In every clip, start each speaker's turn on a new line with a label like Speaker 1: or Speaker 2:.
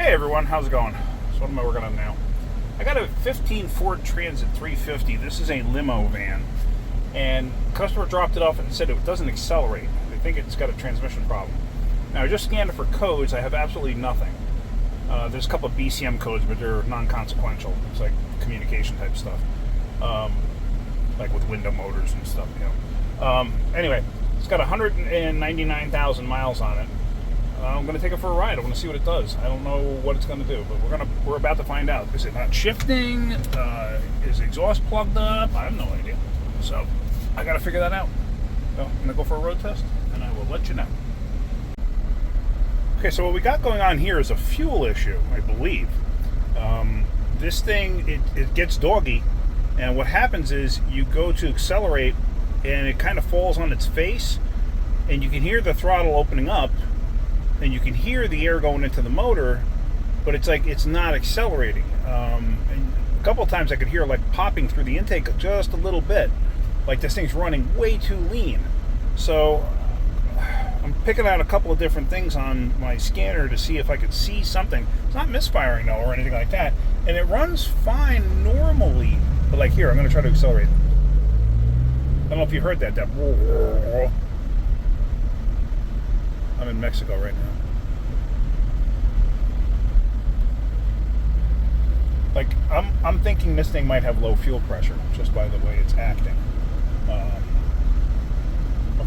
Speaker 1: Hey everyone, how's it going? So what am I working on now? I got a 15 Ford Transit 350. This is a limo van. And the customer dropped it off and said it doesn't accelerate. They think it's got a transmission problem. Now I just scanned it for codes. I have absolutely nothing. There's a couple of BCM codes, but they're non-consequential. It's like communication type stuff. Like with window motors and stuff, Anyway, it's got 199,000 miles on it. I'm going to take it for a ride. I want to see what it does. I don't know what it's going to do, but we're about to find out. Is it not shifting? Is the exhaust plugged up? I have no idea. So I got to figure that out. So I'm going to go for a road test, and I will let you know. Okay, so what we got going on here is a fuel issue, I believe. This thing, it gets doggy, and what happens is you go to accelerate, and it kind of falls on its face, and you can hear the throttle opening up, and you can hear the air going into the motor, but it's like it's not accelerating. And a couple of times I could hear like popping through the intake just a little bit, like this thing's running way too lean. So I'm picking out a couple of different things on my scanner to see if I could see something. It's not misfiring though or anything like that, and it runs fine normally. But like here, I'm going to try to accelerate. I don't know if you heard that. I'm in Mexico right now. Like, I'm thinking this thing might have low fuel pressure just by the way it's acting. But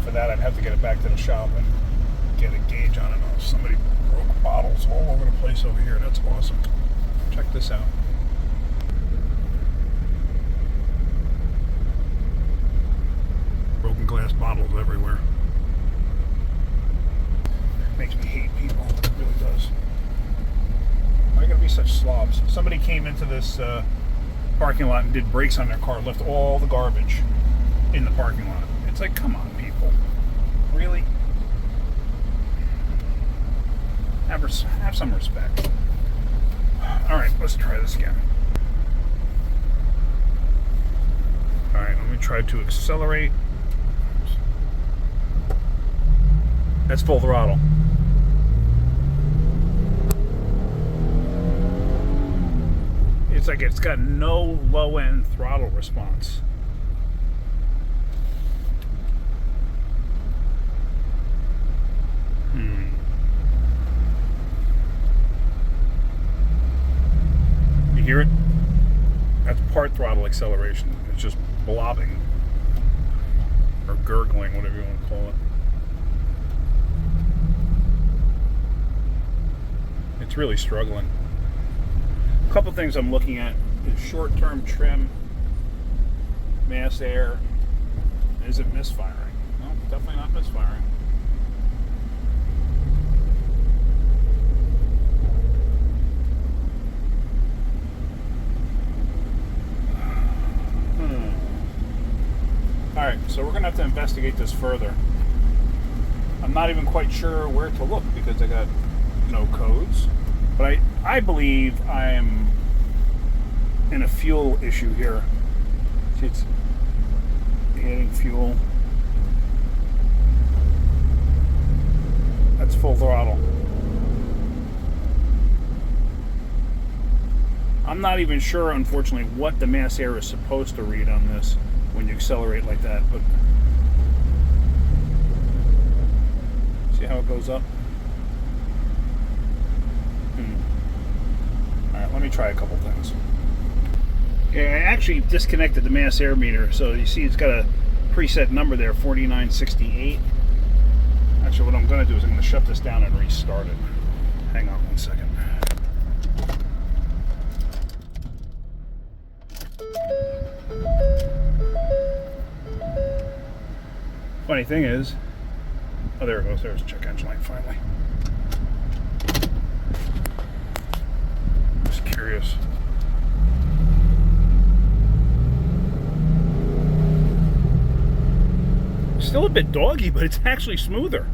Speaker 1: for that, I'd have to get it back to the shop and get a gauge on it. Oh, somebody broke bottles all over the place over here. That's awesome. Check this out. Broken glass bottles everywhere. Makes me hate people. It really does. Why are you gonna be such slobs? Somebody came into this parking lot and did brakes on their car, left all the garbage in the parking lot. It's like, come on, people. Really? Have some respect. Alright, let's try this again. Alright, let me try to accelerate. That's full throttle. It's like it's got no low-end throttle response. You hear it? That's part throttle acceleration. It's just blobbing. Or gurgling, whatever you want to call it. It's really struggling. A couple things I'm looking at is short-term trim, mass air. Is it misfiring? No, definitely not misfiring. Alright, so we're going to have to investigate this further. I'm not even quite sure where to look because I got no codes. But I believe I am in a fuel issue here. See, it's adding fuel. That's full throttle. I'm not even sure, unfortunately, what the mass air is supposed to read on this when you accelerate like that. But see how it goes up? Alright, let me try a couple things. Yeah, I actually disconnected the mass air meter, so you see it's got a preset number there, 4968. Actually, what I'm going to do is I'm going to shut this down and restart it. Hang on one second. Funny thing is, oh, there it goes. There's check engine light finally. Just curious. Still a bit doggy, but it's actually smoother.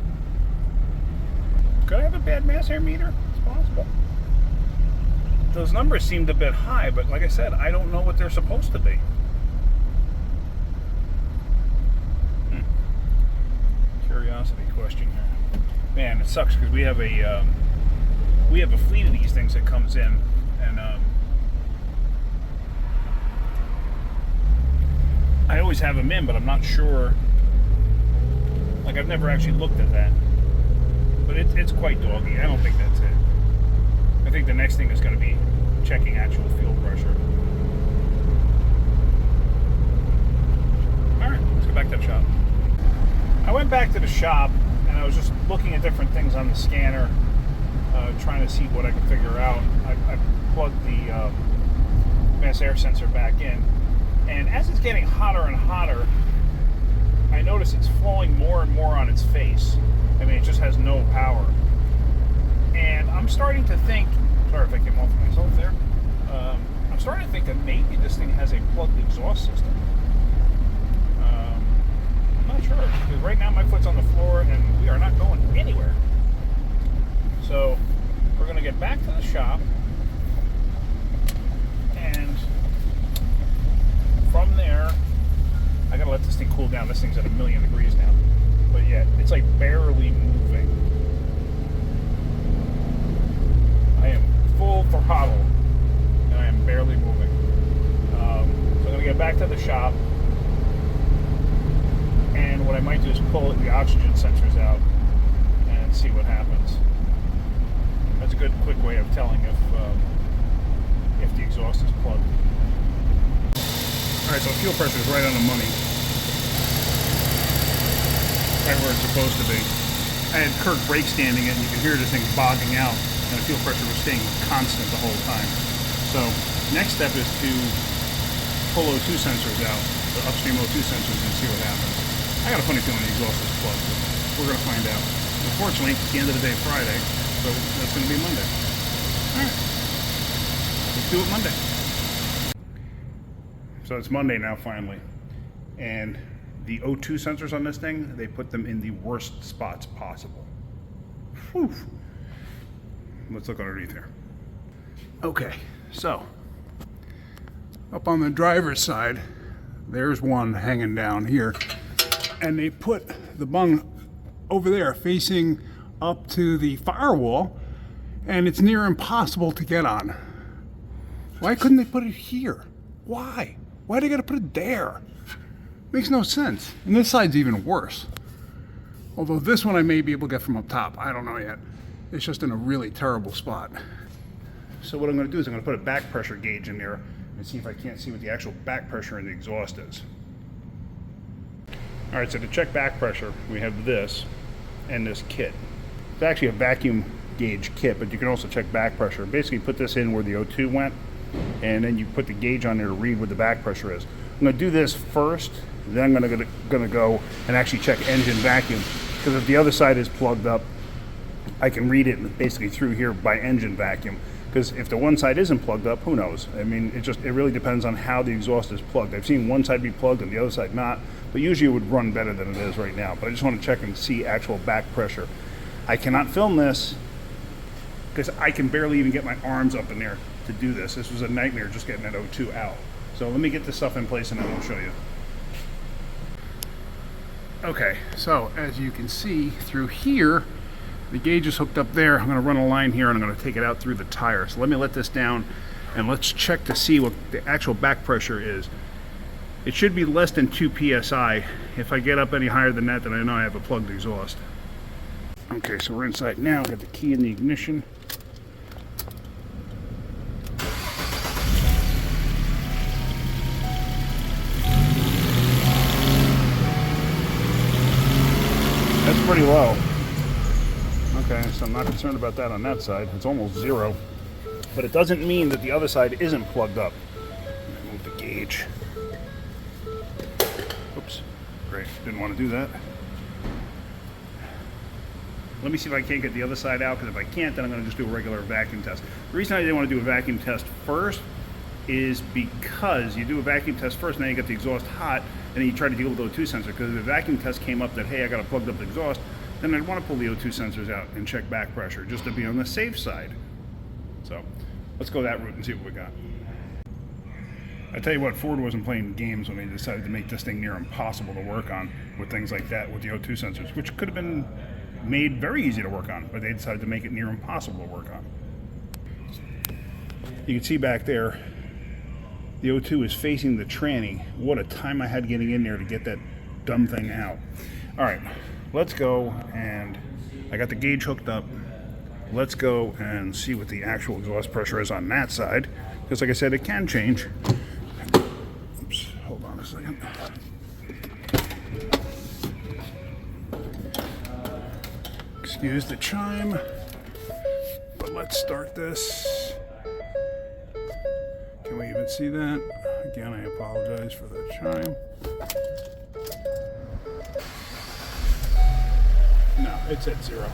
Speaker 1: Could I have a bad mass air meter? It's possible. Those numbers seemed a bit high, but like I said, I don't know what they're supposed to be. Curiosity question here. Man, it sucks because we have a we have a fleet of these things that comes in, and I always have them in, but I'm not sure. Like, I've never actually looked at that, but it's quite doggy. I don't think that's it. I think the next thing is going to be checking actual fuel pressure. All right, let's go back to the shop. I went back to the shop and I was just looking at different things on the scanner, trying to see what I could figure out. I plugged the mass air sensor back in, and as it's getting hotter and hotter, I notice it's flowing more and more on its face. I mean, it just has no power. And I'm starting to think, sorry if I came off myself there, I'm starting to think that maybe this thing has a plugged exhaust system. I'm not sure, because right now my foot's on the floor and we are not going anywhere. So we're going to get back to the shop, and from there, I gotta let this thing cool down. This thing's at 1,000,000 degrees now. But yeah, it's like barely moving. I am full throttle, and I am barely moving. So I'm gonna get back to the shop, and what I might do is pull the oxygen sensors out and see what happens. That's a good, quick way of telling if the exhaust is plugged. Alright, so fuel pressure is right on the money. Right where it's supposed to be. I had Kirk brake standing it, and you can hear the thing bogging out, and the fuel pressure was staying constant the whole time. So, next step is to pull O2 sensors out, the upstream O2 sensors, and see what happens. I got a funny feeling the exhaust is plugged, but we're going to find out. Unfortunately, it's the end of the day Friday, so that's going to be Monday. Alright, let's do it Monday. So it's Monday now, finally, and the O2 sensors on this thing, they put them in the worst spots possible. Whew. Let's look underneath here. Okay, so up on the driver's side, there's one hanging down here, and they put the bung over there facing up to the firewall, and it's near impossible to get on. Why couldn't they put it here? Why? Why do they gotta put it there? Makes no sense. And this side's even worse. Although this one I may be able to get from up top. I don't know yet. It's just in a really terrible spot. So what I'm gonna do is I'm gonna put a back pressure gauge in there and see if I can't see what the actual back pressure in the exhaust is. All right, so to check back pressure, we have this and this kit. It's actually a vacuum gauge kit, but you can also check back pressure. Basically put this in where the O2 went, and then you put the gauge on there to read what the back pressure is. I'm going to do this first, then I'm going to go and actually check engine vacuum, because if the other side is plugged up, I can read it basically through here by engine vacuum. Because if the one side isn't plugged up, who knows? I mean, it really depends on how the exhaust is plugged. I've seen one side be plugged and the other side not, but usually it would run better than it is right now. But I just want to check and see actual back pressure. I cannot film this because I can barely even get my arms up in there to do this. This was a nightmare just getting that O2 out. So let me get this stuff in place and then I'll show you. Okay, so as you can see through here, the gauge is hooked up there. I'm going to run a line here and I'm going to take it out through the tire. So let me let this down and let's check to see what the actual back pressure is. It should be less than 2 psi. If I get up any higher than that, then I know I have a plugged exhaust. Okay, so we're inside now. Got the key in the ignition. That's pretty low. Okay, so I'm not concerned about that on that side. It's almost 0. But it doesn't mean that the other side isn't plugged up. Move the gauge. Oops. Great. Didn't want to do that. Let me see if I can't get the other side out, because if I can't, then I'm going to just do a regular vacuum test. The reason I didn't want to do a vacuum test first is because you do a vacuum test first, now you get the exhaust hot, and then you try to deal with the O2 sensor. Because if the vacuum test came up that, hey, I got a plugged up exhaust, then I'd want to pull the O2 sensors out and check back pressure, just to be on the safe side. So let's go that route and see what we got. I tell you what, Ford wasn't playing games when they decided to make this thing near impossible to work on with things like that with the O2 sensors, which could have been made very easy to work on, but they decided to make it near impossible to work on. You can see back there, the O2 is facing the tranny. What a time I had getting in there to get that dumb thing out. All right, let's go, and I got the gauge hooked up. Let's go and see what the actual exhaust pressure is on that side, because like I said, it can change. Oops, hold on a second. Excuse the chime, but let's start this. Can we even see that? Again, I apologize for the chime. No, it's at 0.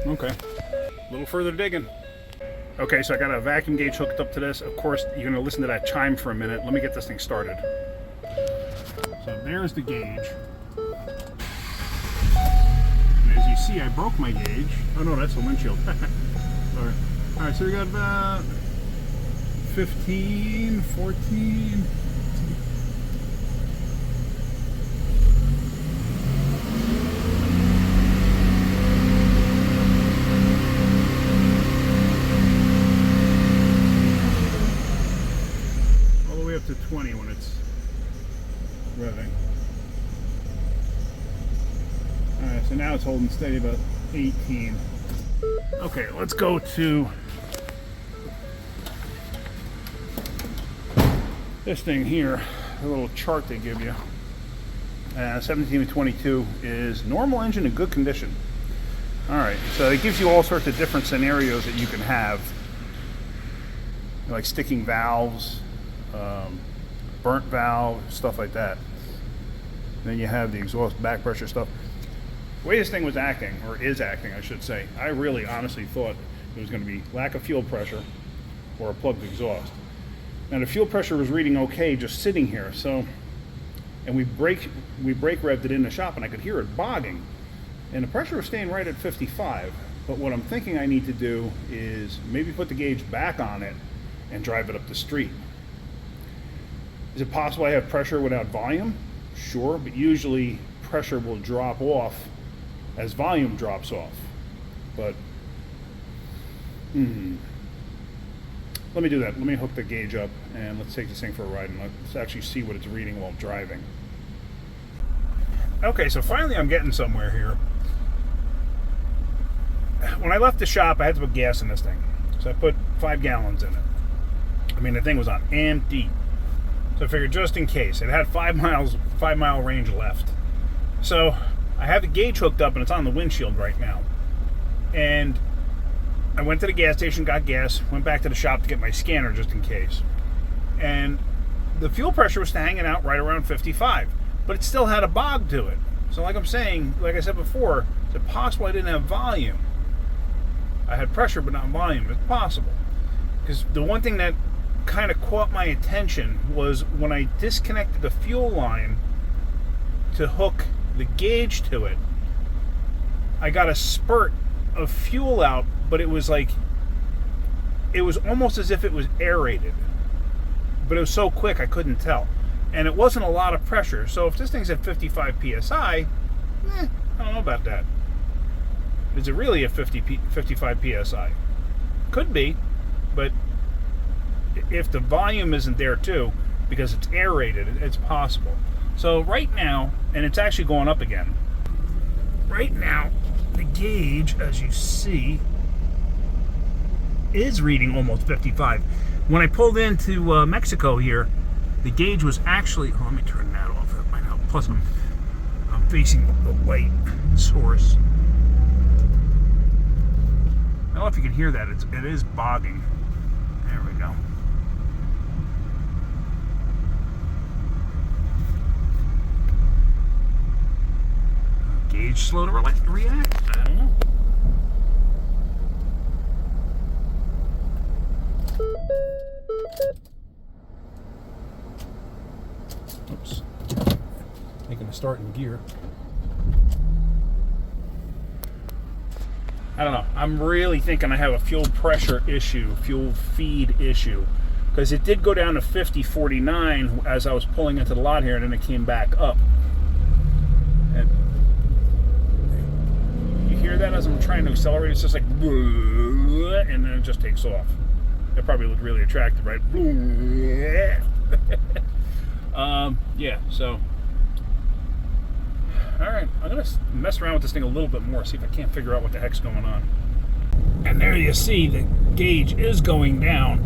Speaker 1: Okay. A little further digging. Okay, so I got a vacuum gauge hooked up to this. Of course, you're going to listen to that chime for a minute. Let me get this thing started. So there's the gauge. And as you see, I broke my gauge. Oh no, that's the windshield. Sorry. All right, so we got about 15, 14. To 20 when it's revving. Alright, so now it's holding steady about 18. Okay, let's go to this thing here, a little chart they give you. 17 to 22 is normal engine in good condition. Alright, so it gives you all sorts of different scenarios that you can have, like sticking valves, burnt valve, stuff like that. Then you have the exhaust back pressure stuff. The way this thing was acting, or is acting, I should say, I really honestly thought it was going to be lack of fuel pressure or a plugged exhaust. Now the fuel pressure was reading okay just sitting here, so, and we brake revved it in the shop and I could hear it bogging. And the pressure was staying right at 55. But what I'm thinking I need to do is maybe put the gauge back on it and drive it up the street. Is it possible I have pressure without volume? Sure, but usually pressure will drop off as volume drops off. But, let me do that. Let me hook the gauge up and let's take this thing for a ride and let's actually see what it's reading while driving. Okay, so finally I'm getting somewhere here. When I left the shop, I had to put gas in this thing. So I put 5 gallons in it. I mean, the thing was on empty. So I figured just in case. It had 5 mile range left. So I have the gauge hooked up and it's on the windshield right now. And I went to the gas station, got gas, went back to the shop to get my scanner just in case. And the fuel pressure was hanging out right around 55, but it still had a bog to it. So like I'm saying, like I said before, is it possible I didn't have volume? I had pressure but not volume. It's possible. Because the one thing that kind of caught my attention was when I disconnected the fuel line to hook the gauge to it, I got a spurt of fuel out, but it was like, it was almost as if it was aerated, but it was so quick I couldn't tell, and it wasn't a lot of pressure. So if this thing's at 55 psi, I don't know about that. Is it really a 55 psi? Could be, but if the volume isn't there too, because it's aerated, it's possible. So right now, and it's actually going up again. Right now, the gauge, as you see, is reading almost 55. When I pulled into Mexico here, the gauge was actually, let me turn that off, that might help. Plus I'm facing the light source. I don't know if you can hear that, it is bogging. There we go. Gauge slow to react? I don't know. Oops. Making a start in gear. I don't know. I'm really thinking I have a fuel pressure issue, fuel feed issue. Because it did go down to 50.49 as I was pulling into the lot here, and then it came back up. And you hear that as I'm trying to accelerate? It's just like, and then it just takes off. It probably looked really attractive, right? Yeah, so. Alright, I'm going to mess around with this thing a little bit more, see if I can't figure out what the heck's going on. And there you see the gauge is going down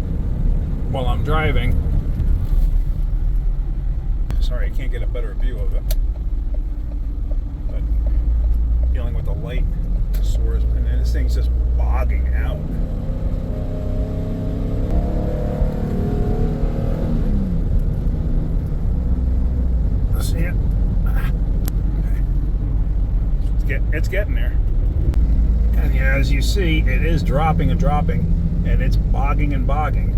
Speaker 1: while I'm driving. Sorry, I can't get a better view of it. But dealing with the light source, and then this thing's just bogging out. See it? It's getting there. And yeah, as you see, it is dropping and dropping, and it's bogging and bogging.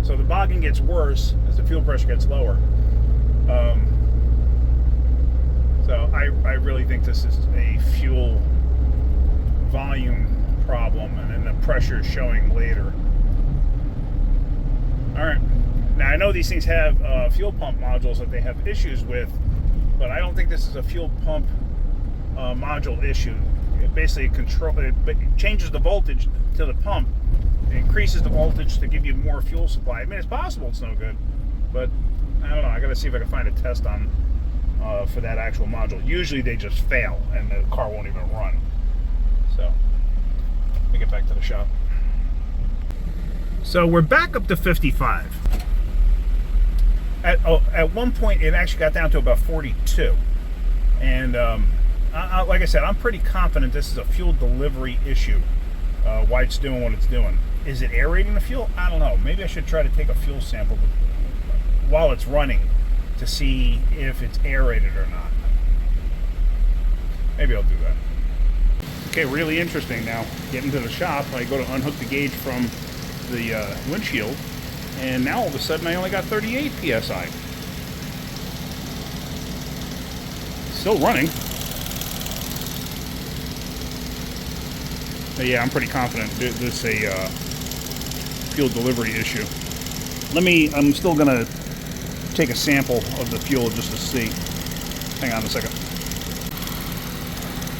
Speaker 1: So the bogging gets worse as the fuel pressure gets lower. So I really think this is a fuel volume problem, and then the pressure is showing later. All right. Now I know these things have fuel pump modules that they have issues with, but I don't think this is a fuel pump module issue. It basically it changes the voltage to the pump. It increases the voltage to give you more fuel supply. I mean, it's possible it's no good, but I don't know. I got to see if I can find a test on for that actual module. Usually they just fail and the car won't even run. So let me get back to the shop. So we're back up to 55. At one point, it actually got down to about 42. And like I said, I'm pretty confident this is a fuel delivery issue, why it's doing what it's doing. Is it aerating the fuel? I don't know. Maybe I should try to take a fuel sample while it's running to see if it's aerated or not. Maybe I'll do that. Okay, really interesting now. Getting to the shop, I go to unhook the gauge from the windshield, and now all of a sudden I only got 38 PSI. Still running. But yeah, I'm pretty confident this is a fuel delivery issue. I'm still gonna take a sample of the fuel just to see. Hang on a second.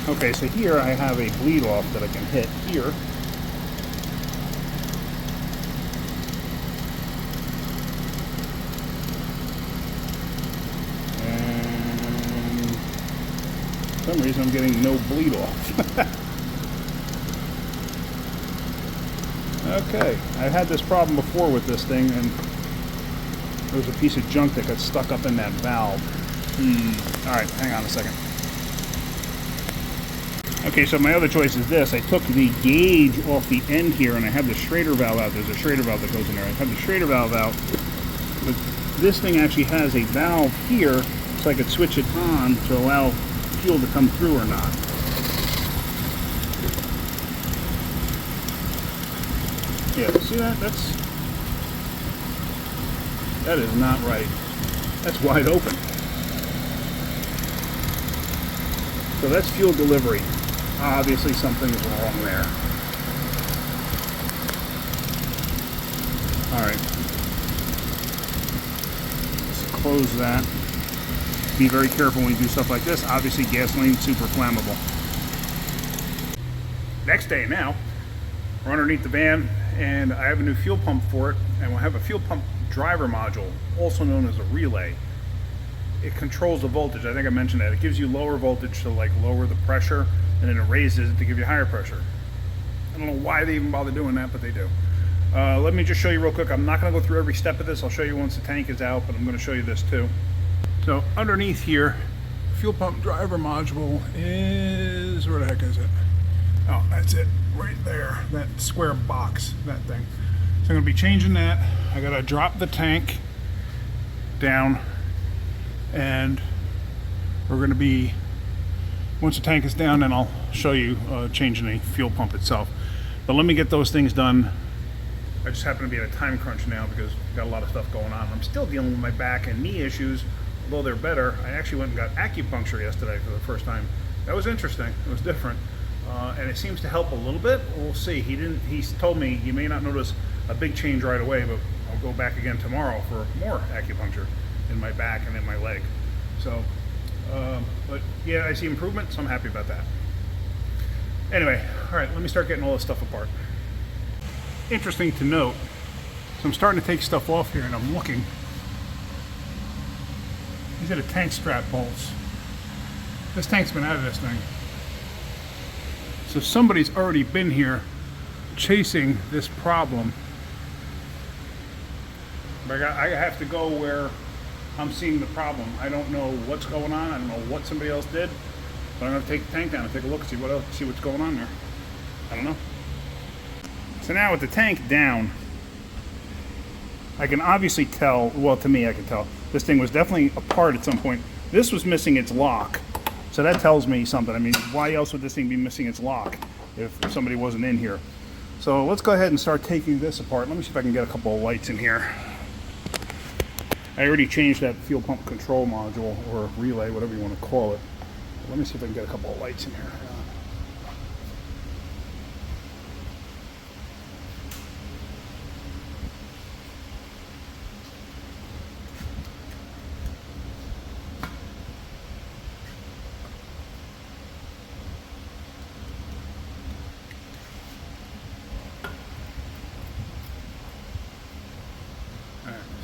Speaker 1: Okay, so here I have a bleed off that I can hit here. For some reason I'm getting no bleed off. Okay, I've had this problem before with this thing, and there was a piece of junk that got stuck up in that valve. Alright, hang on a second. Okay, so my other choice is this. I took the gauge off the end here, and I have the Schrader valve out. There's a Schrader valve that goes in there. I have the Schrader valve out, but this thing actually has a valve here, so I could switch it on to allow fuel to come through or not. Yeah, see that? That is not right. That's wide open. So that's fuel delivery. Obviously something's wrong there. Alright. Let's close that. Be very careful when you do stuff like this. Obviously gasoline's super flammable. Next day now, we're underneath the van, and I have a new fuel pump for it, and we'll have a fuel pump driver module, also known as a relay. It controls the voltage. I think I mentioned that. It gives you lower voltage to like lower the pressure, and then it raises it to give you higher pressure. I don't know why they even bother doing that, but they do. Let me just show you real quick. I'm not going to go through every step of this. I'll show you once the tank is out, but I'm going to show you this too. So underneath here, fuel pump driver module is, where the heck is it? Oh, that's it, right there, that square box, that thing. So I'm gonna be changing that. I gotta drop the tank down, and we're gonna be, once the tank is down, then I'll show you changing the fuel pump itself. But let me get those things done. I just happen to be at a time crunch now because I've got a lot of stuff going on. I'm still dealing with my back and knee issues, although they're better. I actually went and got acupuncture yesterday for the first time. That was interesting, it was different. And it seems to help a little bit. We'll see. He's told me you may not notice a big change right away, but I'll go back again tomorrow for more acupuncture in my back and in my leg. So But yeah, I see improvement, so I'm happy about that. Anyway, all right, let me start getting all this stuff apart. Interesting to note, so I'm starting to take stuff off here and I'm looking. These are the tank strap bolts. This tank's been out of this thing. So somebody's already been here chasing this problem. But I have to go where I'm seeing the problem. I don't know what's going on. I don't know what somebody else did. But I'm going to take the tank down and take a look and see what's going on there. I don't know. So now with the tank down, I can obviously tell, well, to me I can tell, this thing was definitely apart at some point. This was missing its lock. So that tells me something. I mean, why else would this thing be missing its lock if somebody wasn't in here? So let's go ahead and start taking this apart. Let me see if I can get a couple of lights in here. I already changed that fuel pump control module, or relay, whatever you want to call it. But let me see if I can get a couple of lights in here.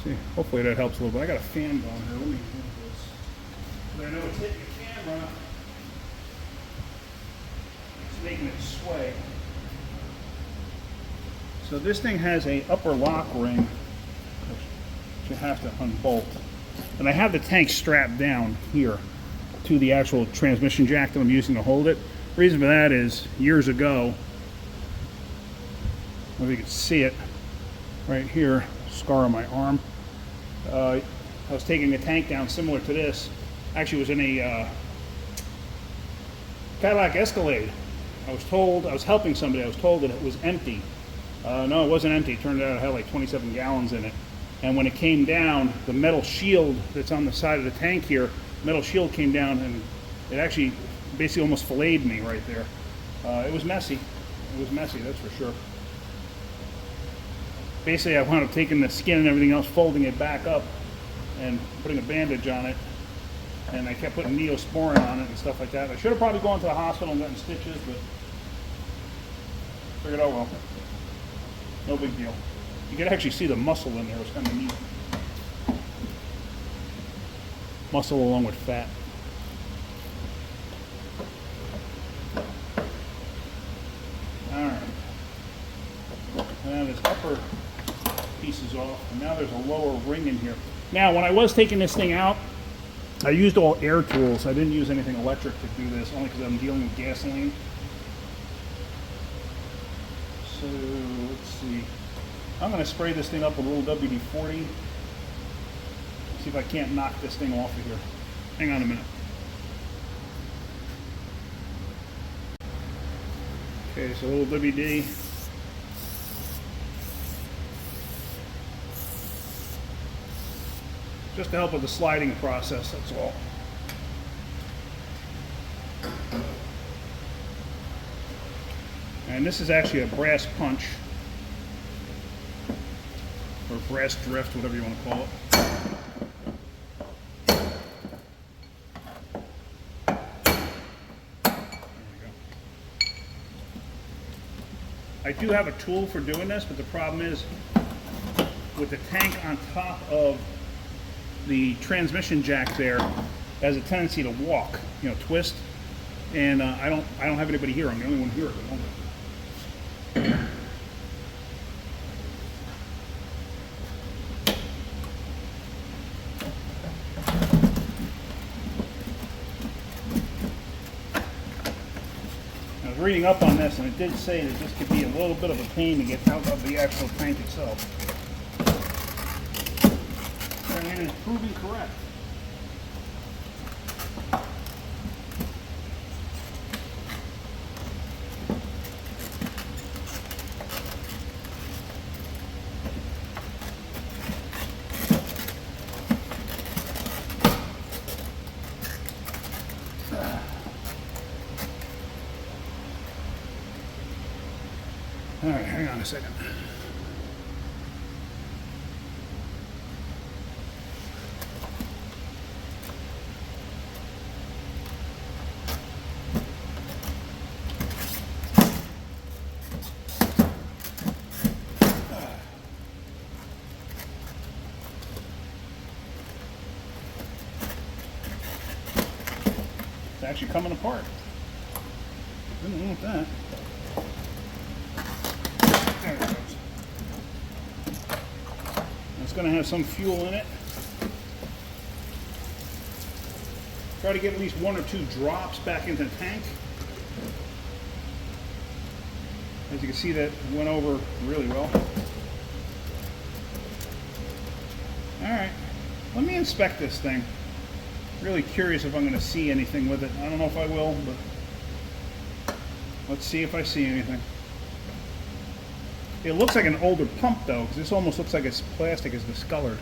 Speaker 1: See, hopefully that helps a little bit. I got a fan going here. Let me move this. But I know it's hitting the camera. It's making it sway. So this thing has a upper lock ring, which you have to unbolt. And I have the tank strapped down here to the actual transmission jack that I'm using to hold it. The reason for that is years ago, if you can see it right here, scar on my arm. I was taking a tank down similar to this. Actually, it was in a Cadillac Escalade. I was helping somebody. I was told that it was empty. No, it wasn't empty. It turned out it had like 27 gallons in it. And when it came down, the metal shield that's on the side of the tank here, metal shield came down and it actually basically almost filleted me right there. It was messy. It was messy, that's for sure. Basically, I wound up taking the skin and everything else, folding it back up and putting a bandage on it. And I kept putting Neosporin on it and stuff like that. I should have probably gone to the hospital and gotten stitches, but figured, oh well. No big deal. You can actually see the muscle in there. It's kind of neat. Muscle along with fat. Alright. Now this upper piece is off, and now there's a lower ring in here. Now, when I was taking this thing out, I used all air tools. I didn't use anything electric to do this, only because I'm dealing with gasoline. So, let's see. I'm going to spray this thing up with a little WD-40. See if I can't knock this thing off of here. Hang on a minute. Okay, so a little WD. Just to help with the sliding process, that's all. And this is actually a brass punch, or brass drift, whatever you want to call it. There we go. I do have a tool for doing this, but the problem is with the tank on top of the transmission jack there, has a tendency to walk, twist, and I don't have anybody here. I'm the only one here at the moment. I was reading up on this, and it did say that this could be a little bit of a pain to get out of the actual tank itself. And it is proving correct. All right, hang on a second. It's actually coming apart. Didn't want that. There it goes. It's going to have some fuel in it. Try to get at least 1 or 2 drops back into the tank. As you can see, that went over really well. Alright, let me inspect this thing. Really curious if I'm going to see anything with it. I don't know if I will, but let's see if I see anything. It looks like an older pump though, because this almost looks like its plastic is discolored.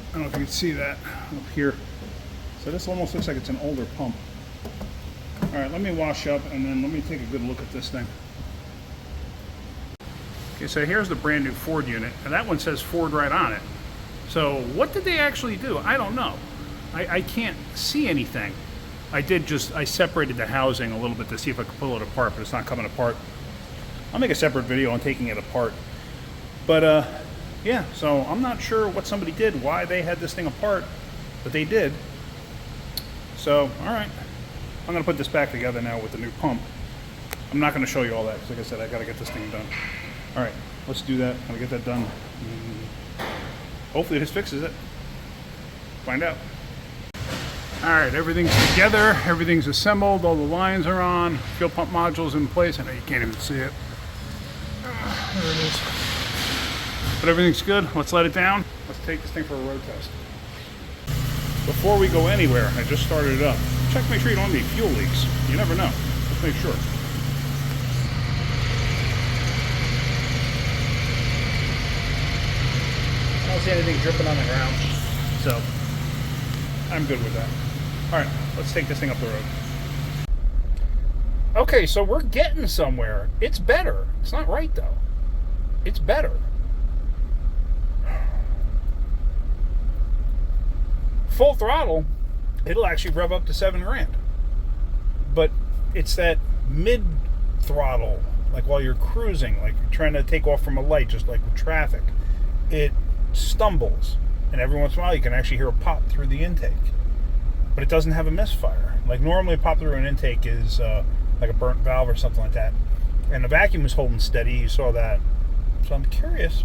Speaker 1: I don't know if you can see that up here. So this almost looks like it's an older pump. Alright, let me wash up and then let me take a good look at this thing. Okay, so here's the brand new Ford unit, and that one says Ford right on it. So what did they actually do? I don't know. I can't see anything. I separated the housing a little bit to see if I could pull it apart, but it's not coming apart. I'll make a separate video on taking it apart. But yeah, so I'm not sure what somebody did, why they had this thing apart, but they did. So, alright. I'm going to put this back together now with the new pump. I'm not going to show you all that, because like I said, I got to get this thing done. Alright, let's do that. I'm going to get that done. Hopefully this fixes it. Find out. Alright, everything's together. Everything's assembled. All the lines are on. Fuel pump module's in place. I know you can't even see it. There it is. But everything's good. Let's let it down. Let's take this thing for a road test. Before we go anywhere, I just started it up. Check to make sure you don't have any fuel leaks. You never know. Just make sure. I don't see anything dripping on the ground, so I'm good with that. Alright, let's take this thing up the road. Okay, so we're getting somewhere. It's better. It's not right, though. It's better. Full throttle, it'll actually rev up to 7 grand. But it's that mid-throttle, like while you're cruising, like you're trying to take off from a light, just like with traffic. It stumbles, and every once in a while you can actually hear a pop through the intake, but it doesn't have a misfire. Like normally a pop through an intake is like a burnt valve or something like that, and the vacuum is holding steady. You saw that. So I'm curious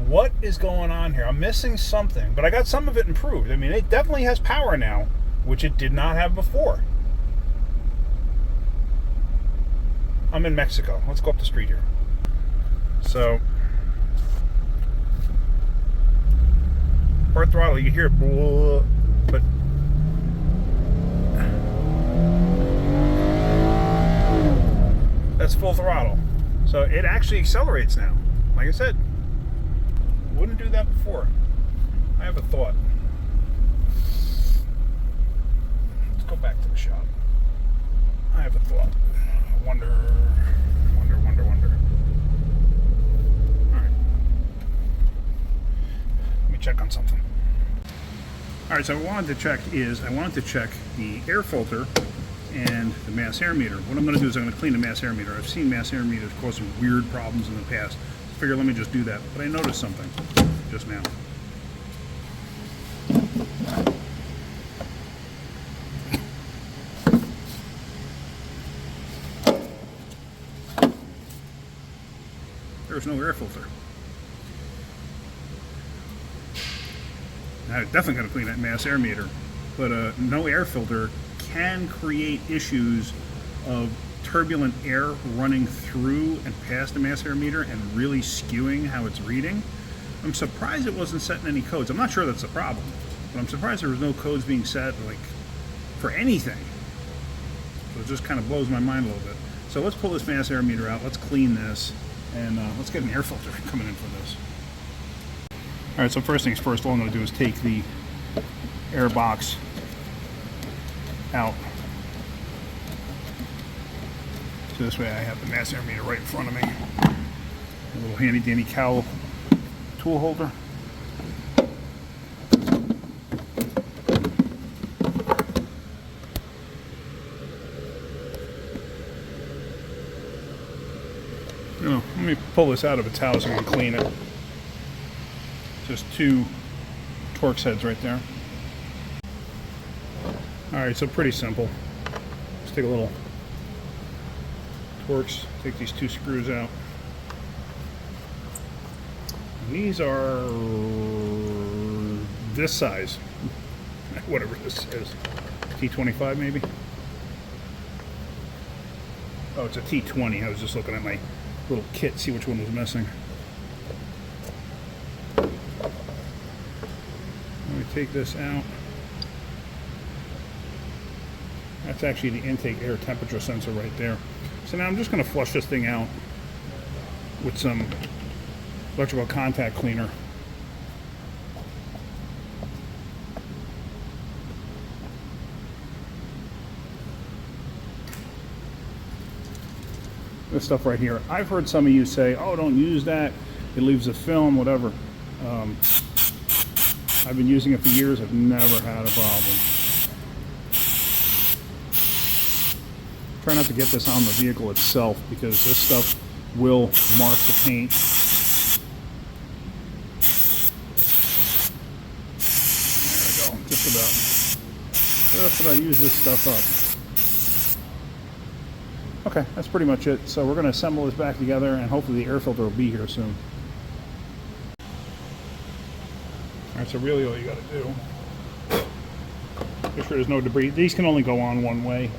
Speaker 1: what is going on here. I'm missing something, but I got some of it improved. I mean, it definitely has power now, which it did not have before. I'm in Mexico. Let's go up the street here. So part throttle, you hear it, but that's full throttle. So it actually accelerates now. Like I said, wouldn't do that before. I have a thought. Let's go back to the shop. I have a thought. Wonder. All right. Let me check on something. All right, so what I wanted to check the air filter and the mass air meter. What I'm going to do is I'm going to clean the mass air meter. I've seen mass air meters cause some weird problems in the past. I figure let me just do that. But I noticed something just now. There's no air filter. Now, I'm definitely going to clean that mass air meter, but no air filter can create issues of turbulent air running through and past the mass air meter and really skewing how it's reading. I'm surprised it wasn't set in any codes. I'm not sure that's the problem, but I'm surprised there was no codes being set like for anything. So it just kind of blows my mind a little bit. So let's pull this mass air meter out. Let's clean this, and let's get an air filter coming in for this. All right, so first things first, all I'm going to do is take the air box out. So this way I have the mass air meter right in front of me. A little handy dandy cowl tool holder. Let me pull this out of its housing and clean it. Just 2 Torx heads right there. Alright, so pretty simple. Let's take a little Torx, take these 2 screws out. And these are this size, whatever this is. T25 maybe? Oh, it's a T20. I was just looking at my little kit, see which one was missing. Let me take this out. That's actually the intake air temperature sensor right there. So now I'm just going to flush this thing out with some electrical contact cleaner. This stuff right here. I've heard some of you say, oh, don't use that. It leaves a film, whatever. I've been using it for years. I've never had a problem. Try not to get this on the vehicle itself because this stuff will mark the paint. There we go. Just about use this stuff up. Okay, that's pretty much it. So we're going to assemble this back together and hopefully the air filter will be here soon. Alright, so really all you got to do, make sure there's no debris. These can only go on one way.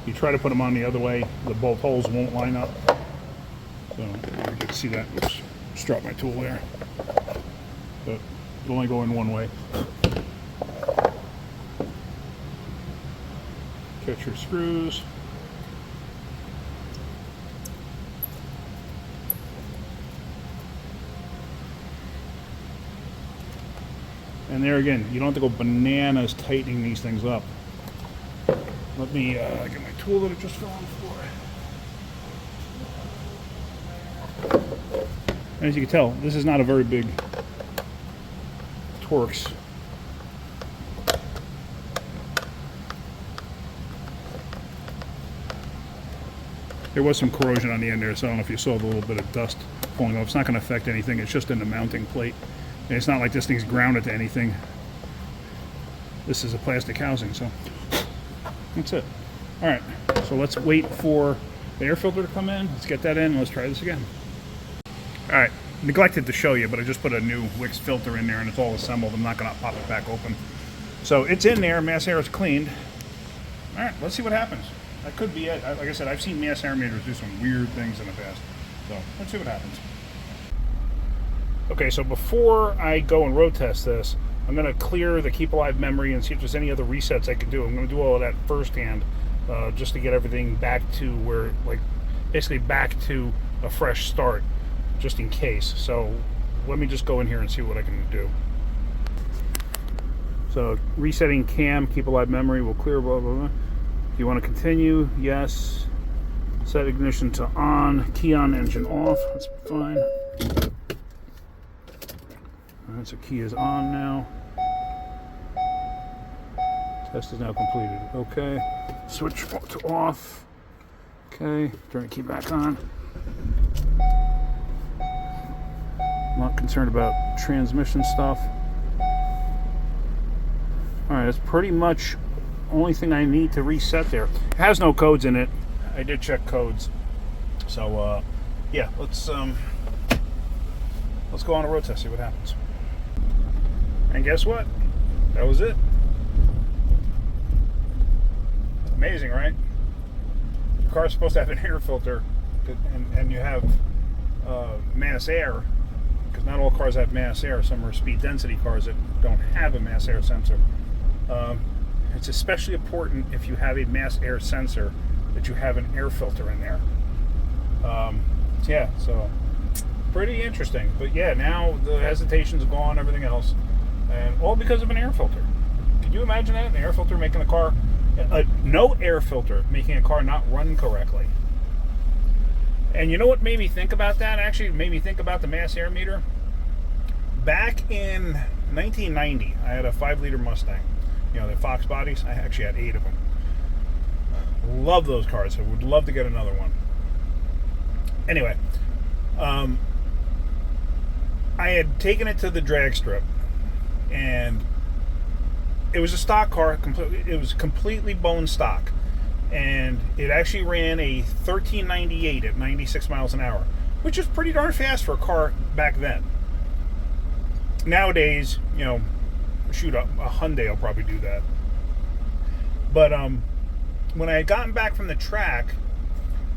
Speaker 1: You try to put them on the other way, the both holes won't line up. So you can see that. Oops, just dropped my tool there. But it'll only go in one way. Catch your screws. And there again, you don't have to go bananas tightening these things up. Let me get my tool that I just fell on the floor. As you can tell, this is not a very big Torx. There was some corrosion on the end there, so I don't know if you saw the little bit of dust pulling off. It's not going to affect anything. It's just in the mounting plate. And it's not like this thing's grounded to anything. This is a plastic housing, so that's it. All right, so let's wait for the air filter to come in. Let's get that in and let's try this again. All right, neglected to show you, but I just put a new Wix filter in there and it's all assembled. I'm not gonna pop it back open. So it's in there, mass air is cleaned. All right, let's see what happens. That could be it. Like I said, I've seen mass air meters do some weird things in the past. So let's see what happens. Okay, so before I go and road test this, I'm going to clear the Keep Alive memory and see if there's any other resets I can do. I'm going to do all of that firsthand, just to get everything back to where, like, basically back to a fresh start, just in case. So let me just go in here and see what I can do. So resetting cam, Keep Alive memory, will clear, blah, blah, blah. If you want to continue, yes. Set ignition to on, key on, engine off, that's fine. Alright, so key is on now. Test is now completed. Okay. Switch to off. Okay. Turn the key back on. Not concerned about transmission stuff. Alright, that's pretty much the only thing I need to reset there. It has no codes in it. I did check codes. So, yeah, let's go on a road test, see what happens. And guess what? That was it. Amazing, right? Your car's supposed to have an air filter, and you have mass air, because not all cars have mass air. Some are speed density cars that don't have a mass air sensor. It's especially important if you have a mass air sensor that you have an air filter in there. Yeah, so pretty interesting. But yeah, now the hesitation's gone, everything else, and all because of an air filter. Could you imagine that? An air filter making a car, no air filter making a car not run correctly. And you know what made me think about that? Actually, it made me think about the mass air meter. Back in 1990, I had a 5-liter Mustang. You know, the Fox bodies. I actually had 8 of them. Love those cars. I would love to get another one. Anyway, I had taken it to the drag strip, and it was a stock car. It was completely bone stock, and it actually ran a 1398 at 96 miles an hour, which is pretty darn fast for a car back then. Nowadays, you know, shoot, a Hyundai will probably do that. But when I had gotten back from the track,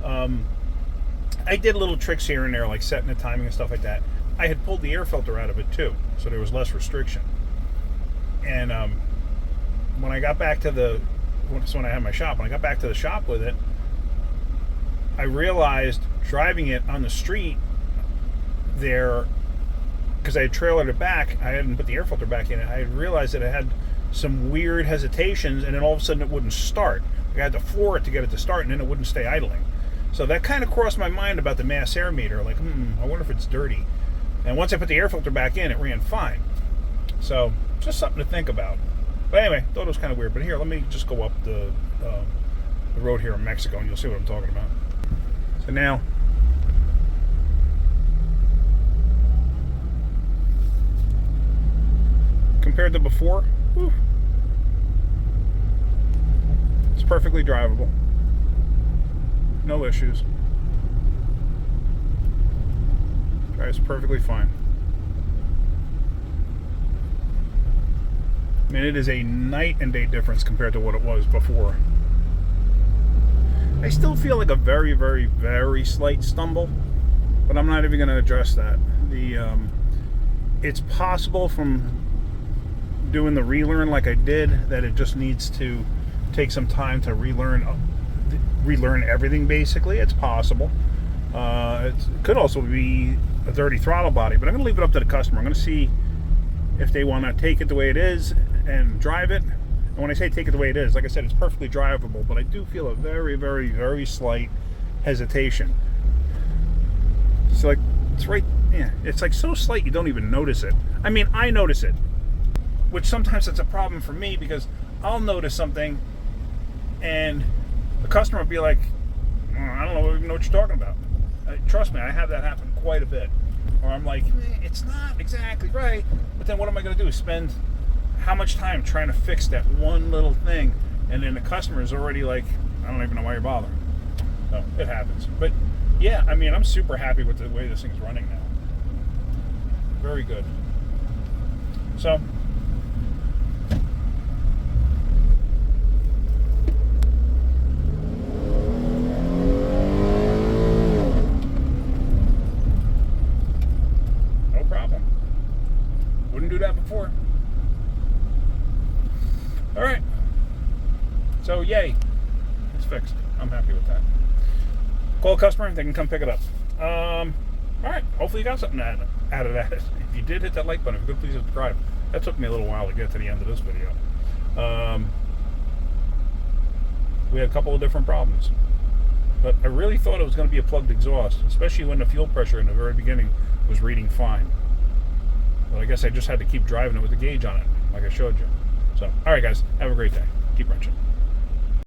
Speaker 1: I did little tricks here and there, like setting the timing and stuff like that. I had pulled the air filter out of it too, so there was less restriction. And when I got back to when I had my shop, when I got back to the shop with it, I realized driving it on the street there, because I had trailered it back, I hadn't put the air filter back in it, I had realized that it had some weird hesitations, and then all of a sudden it wouldn't start. I had to floor it to get it to start, and then it wouldn't stay idling. So that kind of crossed my mind about the mass air meter, like, I wonder if it's dirty. And once I put the air filter back in, it ran fine. So, just something to think about. But anyway, thought it was kind of weird. But here, let me just go up the road here in Mexico, and you'll see what I'm talking about. So now, compared to before, whew, it's perfectly drivable. No issues. Drives perfectly fine. I mean, it is a night and day difference compared to what it was before. I still feel like a very, very, very slight stumble, but I'm not even going to address that. It's possible from doing the relearn like I did that it just needs to take some time to relearn everything. Basically, it's possible. It could also be a dirty throttle body, but I'm going to leave it up to the customer. I'm going to see if they want to take it the way it is and drive it. And when I say take it the way it is, like I said, it's perfectly drivable, but I do feel a very, very, very slight hesitation. It's like, it's right, yeah, it's like so slight you don't even notice it. I mean, I notice it, which sometimes it's a problem for me, because I'll notice something and the customer will be like, I don't even know what you're talking about. Trust me, I have that happen quite a bit. Or I'm like, it's not exactly right, but then what am I going to do? Spend how much time trying to fix that one little thing, and then the customer is already like, I don't even know why you're bothering. So it happens. But yeah, I mean, I'm super happy with the way this thing's running now. Very good. So no problem. Wouldn't do that before. All right. So yay, it's fixed. I'm happy with that. Call a customer, they can come pick it up. All right. Hopefully you got something out of that. If you did, hit that like button. If you could, please subscribe. That took me a little while to get to the end of this video. We had a couple of different problems, but I really thought it was going to be a plugged exhaust, especially when the fuel pressure in the very beginning was reading fine. But I guess I just had to keep driving it with the gauge on it, like I showed you. So, all right, guys, have a great day. Keep wrenching.